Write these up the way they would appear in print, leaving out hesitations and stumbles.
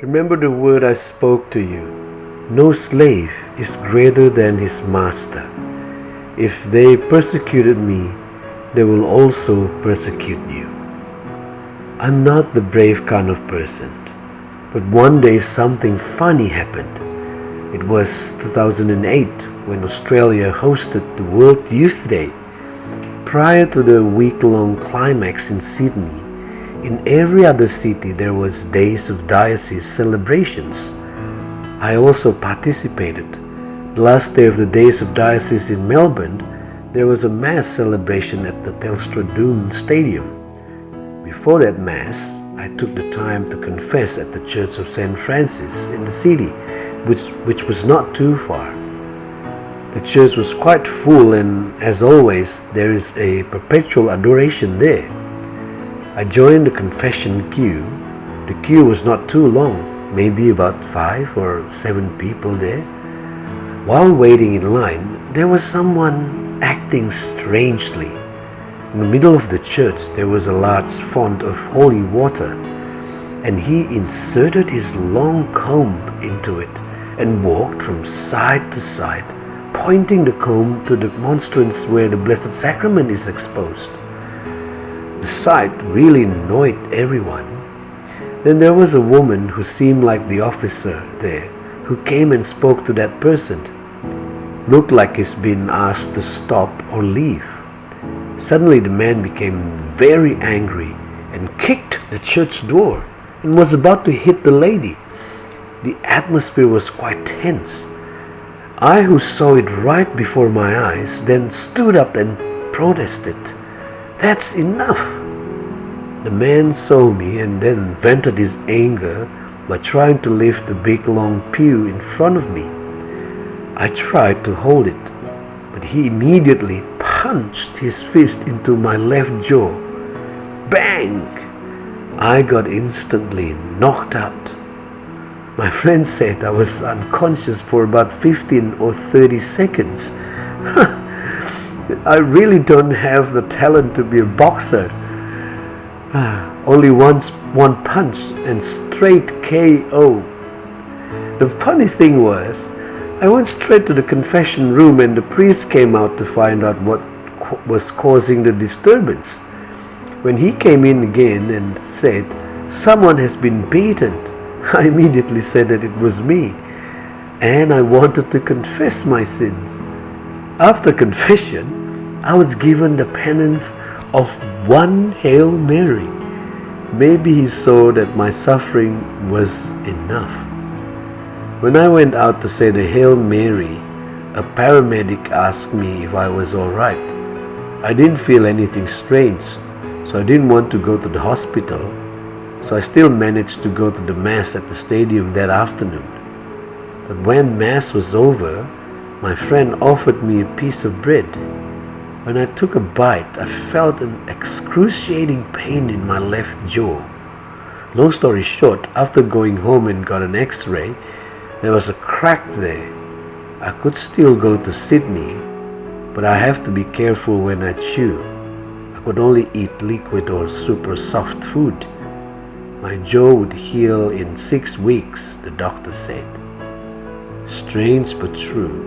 Remember the word I spoke to you. No slave is greater than his master. If they persecuted me, they will also persecute you. I'm not the brave kind of person, but one day something funny happened. It was 2008 when Australia hosted the World Youth Day. Prior to the week-long climax in Sydney, in every other city there was Days of Diocese celebrations. I also participated. The last day of the Days of Diocese in Melbourne, there was a Mass celebration at the Telstra Dune Stadium. Before that Mass, I took the time to confess at the Church of St. Francis in the city, which was not too far. The church was quite full, and as always, there is a perpetual adoration there. I joined the confession queue. The queue was not too long, maybe about 5 or 7 people there. While waiting in line, there was someone acting strangely. In the middle of the church, there was a large font of holy water, and he inserted his long comb into it and walked from side to side, pointing the comb to the monstrance where the Blessed Sacrament is exposed. The sight really annoyed everyone. Then there was a woman who seemed like the officer there, who came and spoke to that person. Looked like he's been asked to stop or leave. Suddenly the man became very angry and kicked the church door and was about to hit the lady. The atmosphere was quite tense. I, who saw it right before my eyes, then stood up and protested. That's enough! The man saw me and then vented his anger by trying to lift the big long pew in front of me. I tried to hold it, but he immediately punched his fist into my left jaw. Bang! I got instantly knocked out. My friend said I was unconscious for about 15 or 30 seconds. I really don't have the talent to be a boxer. Only one punch and straight KO. The funny thing was, I went straight to the confession room and the priest came out to find out what was causing the disturbance. When he came in again and said, "Someone has been beaten," I immediately said that it was me, and I wanted to confess my sins. After confession, I was given the penance of one Hail Mary. Maybe he saw that my suffering was enough. When I went out to say the Hail Mary, a paramedic asked me if I was alright. I didn't feel anything strange, so I didn't want to go to the hospital. So I still managed to go to the Mass at the stadium that afternoon. But when Mass was over, my friend offered me a piece of bread. When I took a bite, I felt an excruciating pain in my left jaw. Long story short, after going home and got an X-ray, there was a crack there. I could still go to Sydney, but I have to be careful when I chew. I could only eat liquid or super soft food. My jaw would heal in 6 weeks, the doctor said. Strange but true.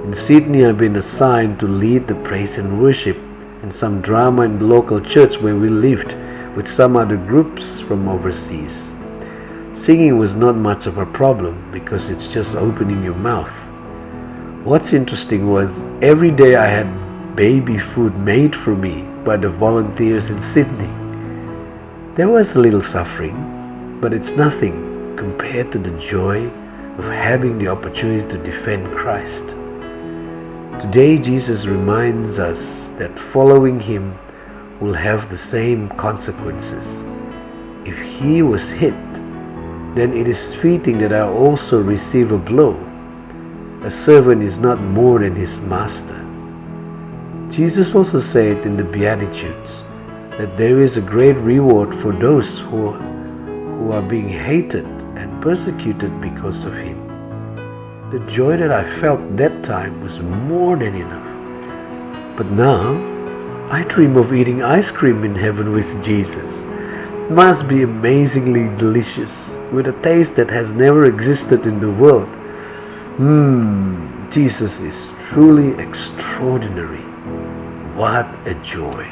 In Sydney, I've been assigned to lead the praise and worship and some drama in the local church where we lived with some other groups from overseas. Singing was not much of a problem because it's just opening your mouth. What's interesting was every day I had baby food made for me by the volunteers in Sydney. There was a little suffering, but it's nothing compared to the joy of having the opportunity to defend Christ. Today, Jesus reminds us that following Him will have the same consequences. If He was hit, then it is fitting that I also receive a blow. A servant is not more than his master. Jesus also said in the Beatitudes that there is a great reward for those who are being hated and persecuted because of Him. The joy that I felt that time was more than enough. But now, I dream of eating ice cream in heaven with Jesus. must be amazingly delicious, with a taste that has never existed in the world. Jesus is truly extraordinary. What a joy!